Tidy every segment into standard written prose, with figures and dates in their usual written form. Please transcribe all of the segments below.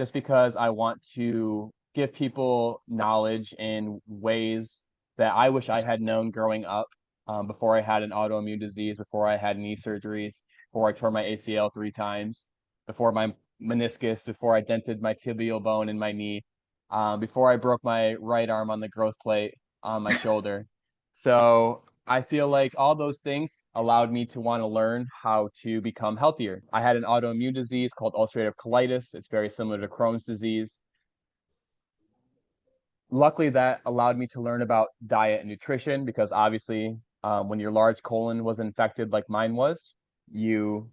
just because I want to give people knowledge in ways that I wish I had known growing up, before I had an autoimmune disease, before I had knee surgeries, before I tore my ACL 3 times, before my meniscus, before I dented my tibial bone in my knee, before I broke my right arm on the growth plate on my shoulder. So I feel like all those things allowed me to want to learn how to become healthier. I had an autoimmune disease called ulcerative colitis. It's very similar to Crohn's disease. Luckily, that allowed me to learn about diet and nutrition because obviously, when your large colon was infected like mine was,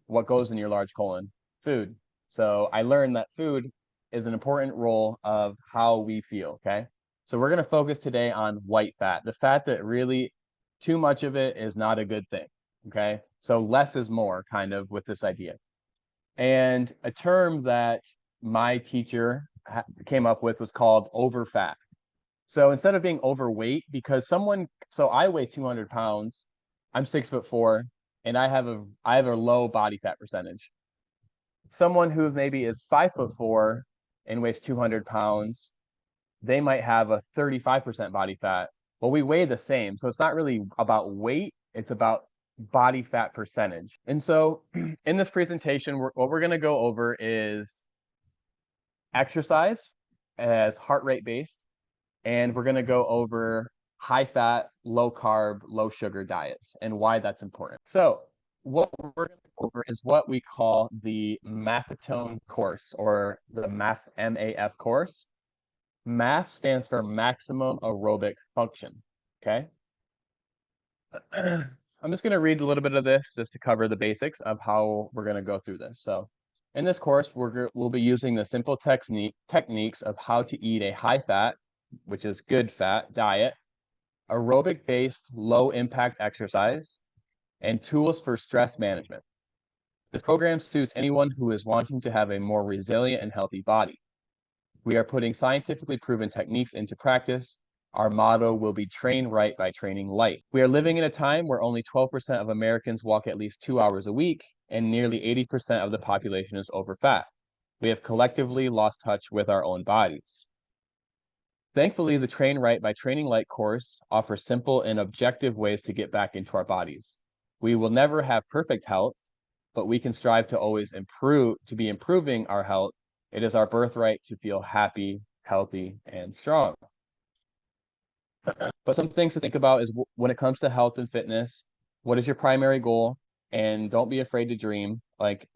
what goes in your large colon? Food. So I learned that food is an important role of how we feel. Okay. So we're going to focus today on white fat, the fat that really too much of it is not a good thing. Okay. So less is more kind of with this idea. And a term that my teacher came up with was called overfat. So instead of being overweight, so I weigh 200 pounds, I'm 6'4", and I have a low body fat percentage. Someone who maybe is 5'4" and weighs 200 pounds, they might have a 35% body fat. Well, we weigh the same. So it's not really about weight, it's about body fat percentage. And so in this presentation, what we're going to go over is exercise as heart rate based, and we're going to go over high fat, low carb, low sugar diets and why that's important. So what we're going to go over is what we call the maffetone course, or the MAF course. MAF stands for maximum aerobic function. Okay. I'm just going to read a little bit of this just to cover the basics of how we're going to go through this. So in this course, we'll be using the simple techniques of how to eat a high fat, which is good fat diet, aerobic based low impact exercise, and tools for stress management. This program suits anyone who is wanting to have a more resilient and healthy body. We are putting scientifically proven techniques into practice. Our motto will be train right by training light. We are living in a time where only 12% of Americans walk at least 2 hours a week, and nearly 80% of the population is overfat. We have collectively lost touch with our own bodies. Thankfully, the Train Right by Training Light course offers simple and objective ways to get back into our bodies. We will never have perfect health, but we can strive to always be improving our health. It is our birthright to feel happy, healthy, and strong. But some things to think about is when it comes to health and fitness, what is your primary goal? And don't be afraid to dream. Like,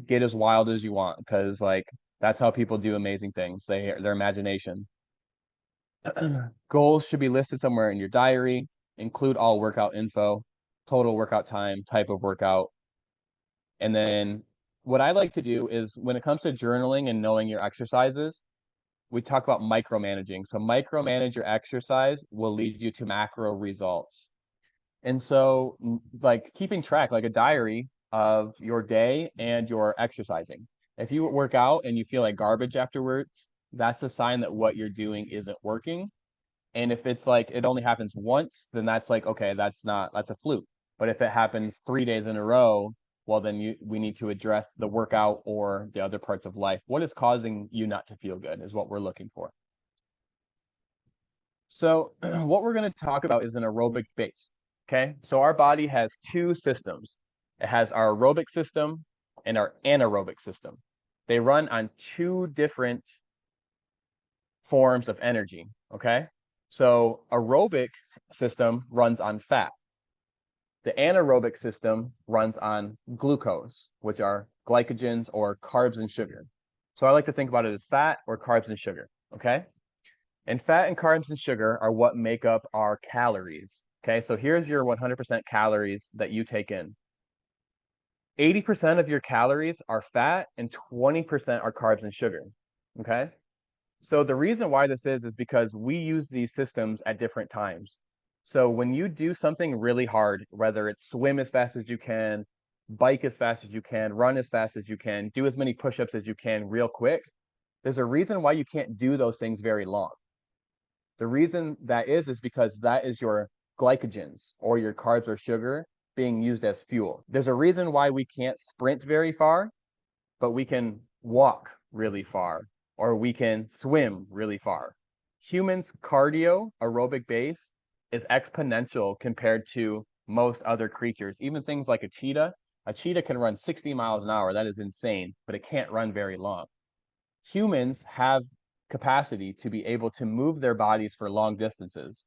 get as wild as you want, because that's how people do amazing things. Their imagination. Goals should be listed somewhere in your diary. Include all workout info, total workout time, type of workout. And then what I like to do is when it comes to journaling and knowing your exercises, we talk about micromanaging. So micromanage your exercise will lead you to macro results. And so keeping track, like a diary of your day and your exercising. If you work out and you feel like garbage afterwards, that's a sign that what you're doing isn't working. And if it's like it only happens once, then that's like, okay, that's a fluke. But if it happens 3 days in a row, well, then we need to address the workout or the other parts of life. What is causing you not to feel good is what we're looking for. So what we're going to talk about is an aerobic base. Okay. So our body has two systems. It has our aerobic system and our anaerobic system. They run on two different forms of energy. Okay. So aerobic system runs on fat. The anaerobic system runs on glucose, which are glycogens or carbs and sugar. So I like to think about it as fat or carbs and sugar, okay? And fat and carbs and sugar are what make up our calories, okay? So here's your 100% calories that you take in. 80% of your calories are fat and 20% are carbs and sugar, okay? So the reason why this is because we use these systems at different times. So when you do something really hard, whether it's swim as fast as you can, bike as fast as you can, run as fast as you can, do as many push-ups as you can real quick, there's a reason why you can't do those things very long. The reason that is because that is your glycogens or your carbs or sugar being used as fuel. There's a reason why we can't sprint very far, but we can walk really far. or we can swim really far. Humans' cardio aerobic base is exponential compared to most other creatures, even things like a cheetah. A cheetah can run 60 miles an hour. That is insane, but it can't run very long. Humans have capacity to be able to move their bodies for long distances,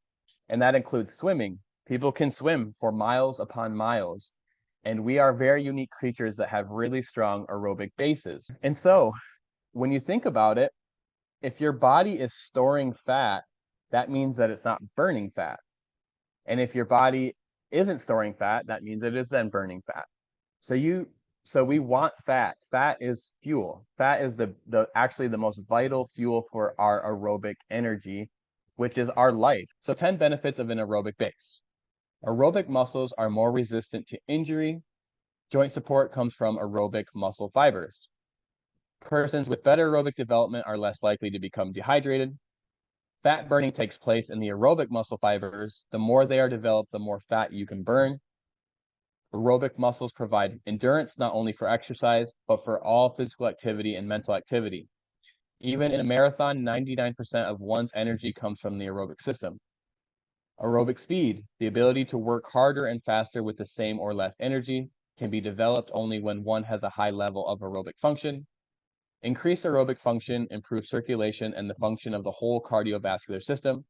and that includes swimming. People can swim for miles upon miles, and we are very unique creatures that have really strong aerobic bases. And so, when you think about it, if your body is storing fat, that means that it's not burning fat. And if your body isn't storing fat, that means it is then burning fat. So we want fat. Fat is fuel. Fat is the actually the most vital fuel for our aerobic energy, which is our life. So 10 benefits of an aerobic base. Aerobic muscles are more resistant to injury. Joint support comes from aerobic muscle fibers. Persons with better aerobic development are less likely to become dehydrated. Fat burning takes place in the aerobic muscle fibers. The more they are developed, the more fat you can burn. Aerobic muscles provide endurance not only for exercise, but for all physical activity and mental activity. Even in a marathon, 99% of one's energy comes from the aerobic system. Aerobic speed, the ability to work harder and faster with the same or less energy, can be developed only when one has a high level of aerobic function. Increased aerobic function improves circulation and the function of the whole cardiovascular system.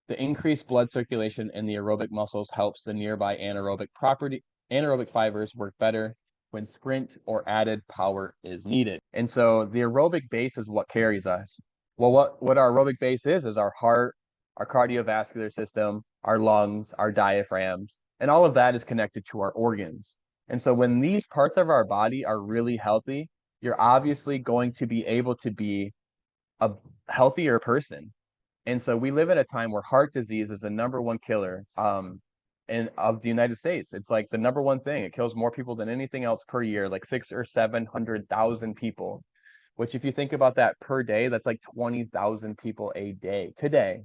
The increased blood circulation in the aerobic muscles helps the nearby anaerobic fibers work better when sprint or added power is needed. And so the aerobic base is what carries us. Well, what our aerobic base is our heart, our cardiovascular system, our lungs, our diaphragms, and all of that is connected to our organs. And so when these parts of our body are really healthy, you're obviously going to be able to be a healthier person. And so we live at a time where heart disease is the number one killer of the United States. It's like the number one thing. It kills more people than anything else per year, like 600,000 or 700,000 people. Which, if you think about that per day, that's like 20,000 people a day today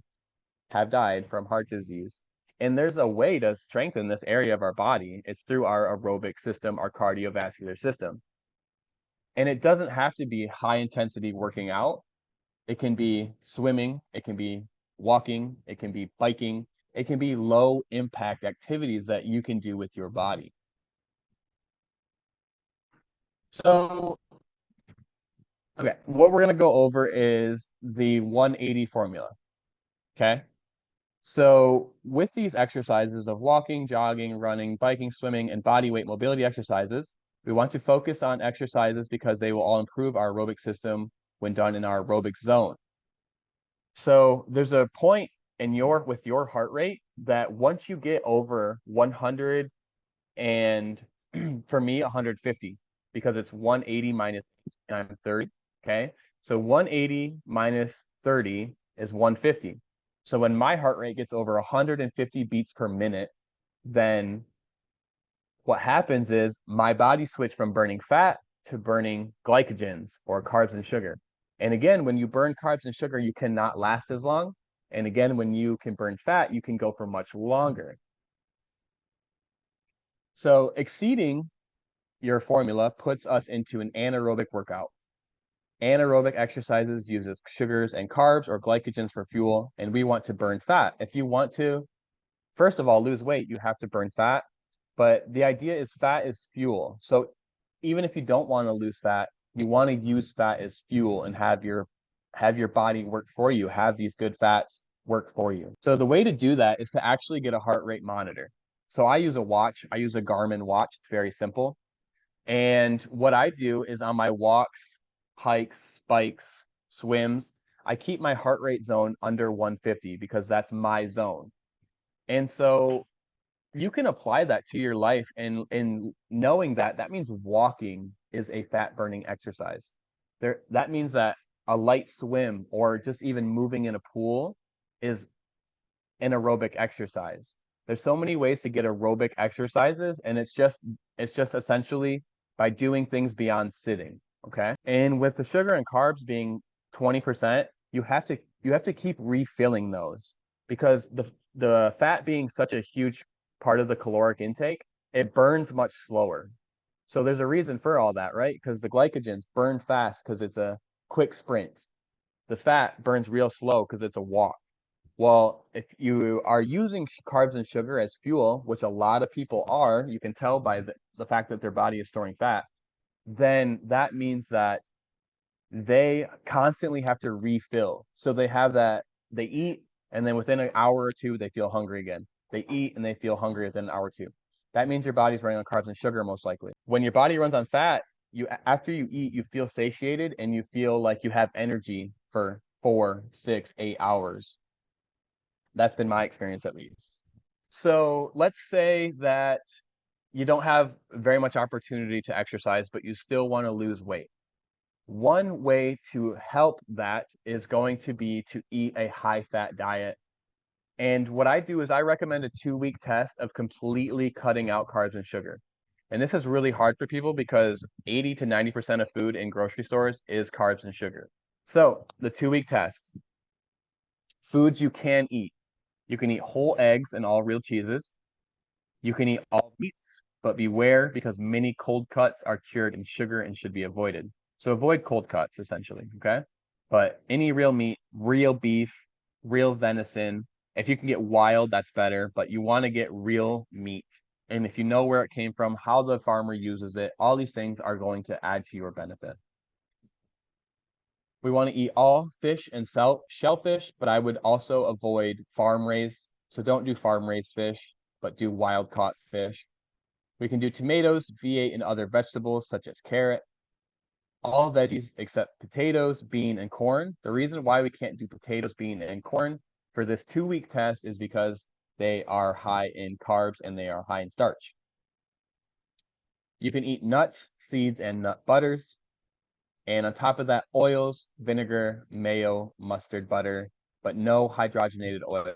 have died from heart disease. And there's a way to strengthen this area of our body. It's through our aerobic system, our cardiovascular system. And it doesn't have to be high intensity working out. It can be swimming, it can be walking, it can be biking, it can be low impact activities that you can do with your body. So, okay, what we're going to go over is the 180 formula. Okay. So, with these exercises of walking, jogging, running, biking, swimming, and body weight mobility exercises, we want to focus on exercises because they will all improve our aerobic system when done in our aerobic zone. So there's a point with your heart rate that once you get over 100 and for me 150 because it's 180 minus and I'm 30, okay? So 180 minus 30 is 150. So when my heart rate gets over 150 beats per minute, then what happens is my body switch from burning fat to burning glycogens or carbs and sugar. And again, when you burn carbs and sugar, you cannot last as long. And again, when you can burn fat, you can go for much longer. So exceeding your formula puts us into an anaerobic workout. Anaerobic exercises uses sugars and carbs or glycogens for fuel, and we want to burn fat. If you want to, first of all, lose weight, you have to burn fat. But the idea is fat is fuel. So even if you don't want to lose fat, you want to use fat as fuel and have your body work for you, have these good fats work for you. So the way to do that is to actually get a heart rate monitor. So I use a watch. I use a Garmin watch. It's very simple. And what I do is on my walks, hikes, bikes, swims, I keep my heart rate zone under 150 because that's my zone. And so you can apply that to your life and knowing that that means walking is a fat burning exercise. That means that a light swim or just even moving in a pool is an aerobic exercise. There's so many ways to get aerobic exercises, and it's just essentially by doing things beyond sitting. Okay. And with the sugar and carbs being 20%, you have to keep refilling those because the fat being such a huge part of the caloric intake, it burns much slower. So there's a reason for all that, right? Because the glycogens burn fast because quick sprint. The fat burns real slow because it's a walk. Well, if you are using carbs and sugar as fuel, which a lot of people are, you can tell by the fact that their body is storing fat, then that means that they constantly have to refill. So they have that, they eat, and then within an hour or two, they feel hungry again. They eat and they feel hungry within an hour or two. That means your body's running on carbs and sugar most likely. When your body runs on fat, you after you eat, you feel satiated and you feel like you have energy for 4, 6, 8 hours. That's been my experience at least. So let's say that you don't have very much opportunity to exercise, but you still want to lose weight. One way to help that is going to be to eat a high fat diet. And what I do is I recommend a 2 week test of completely cutting out carbs and sugar. And this is really hard for people because 80 to 90% of food in grocery stores is carbs and sugar. So the 2 week test, foods you can eat. You can eat whole eggs and all real cheeses. You can eat all meats, but beware because many cold cuts are cured in sugar and should be avoided. So avoid cold cuts essentially, okay? But any real meat, real beef, real venison, if you can get wild, that's better, but you want to get real meat. And if you know where it came from, how the farmer uses it, all these things are going to add to your benefit. We want to eat all fish and shellfish, but I would also avoid farm raised. So don't do farm raised fish, but do wild caught fish. We can do tomatoes, V8, and other vegetables such as carrot. All veggies except potatoes, bean, and corn. The reason why we can't do potatoes, bean, and corn for this 2 week test is because they are high in carbs and they are high in starch. You can eat nuts, seeds, and nut butters. And on top of that, oils, vinegar, mayo, mustard, butter, but no hydrogenated oil.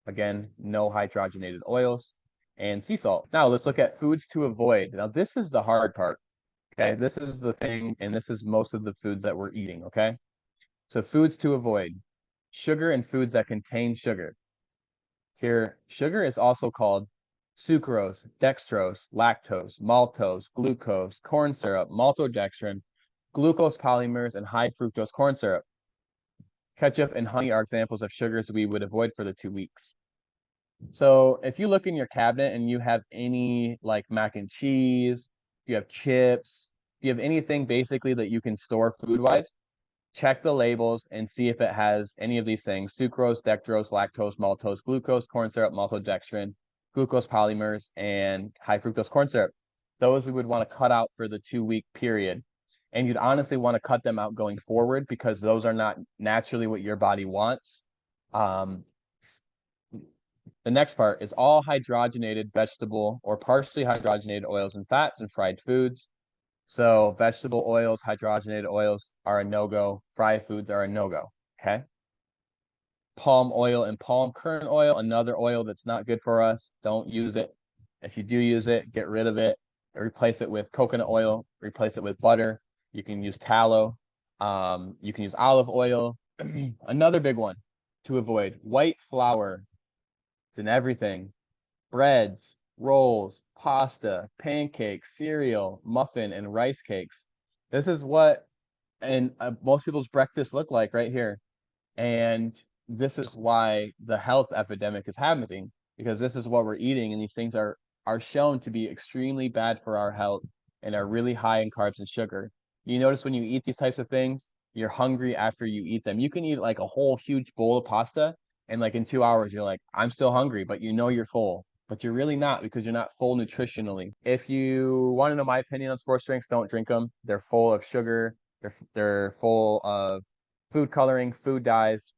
Again, no hydrogenated oils and sea salt. Now let's look at foods to avoid. Now this is the hard part. Okay, this is the thing, and this is most of the foods that we're eating. Okay, so foods to avoid: sugar and foods that contain sugar. Here, sugar is also called sucrose, dextrose, lactose, maltose, glucose, corn syrup, maltodextrin, glucose polymers, and high fructose corn syrup. Ketchup and honey are examples of sugars we would avoid for the 2 weeks. So if you look in your cabinet and you have any like mac and cheese, you have chips, if you have anything basically that you can store food wise, check the labels and see if it has any of these things: sucrose, dextrose, lactose, maltose, glucose, corn syrup, maltodextrin, glucose polymers, and high fructose corn syrup. Those we would want to cut out for the 2 week period. And you'd honestly want to cut them out going forward because those are not naturally what your body wants. The next part is all hydrogenated vegetable or partially hydrogenated oils and fats and fried foods. So vegetable oils, hydrogenated oils are a no-go. Fried foods are a no-go, okay? Palm oil and palm kernel oil, another oil that's not good for us. Don't use it. If you do use it, get rid of it. Replace it with coconut oil, replace it with butter. You can use tallow. You can use olive oil. Another big one to avoid: white flour. It's in everything: breads, rolls, pasta, pancakes, cereal, muffin, and rice cakes. This is what and most people's breakfast look like right here. And this is why the health epidemic is happening, because this is what we're eating, and these things are shown to be extremely bad for our health and are really high in carbs and sugar. You notice when you eat these types of things, you're hungry after you eat them. You can eat like a whole huge bowl of pasta, and like in 2 hours, you're like, I'm still hungry, but you know you're full. But you're really not because you're not full nutritionally. If you want to know my opinion on sports drinks, don't drink them. They're full of sugar. They're full of food coloring, food dyes.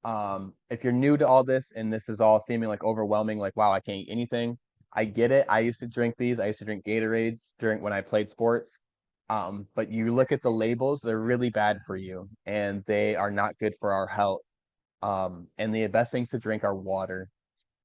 If you're new to all this and this is all seeming like overwhelming, like, wow, I can't eat anything, I get it. I used to drink these. I used to drink Gatorades during when I played sports. But you look at the labels, they're really bad for you and they are not good for our health. And the best things to drink are water.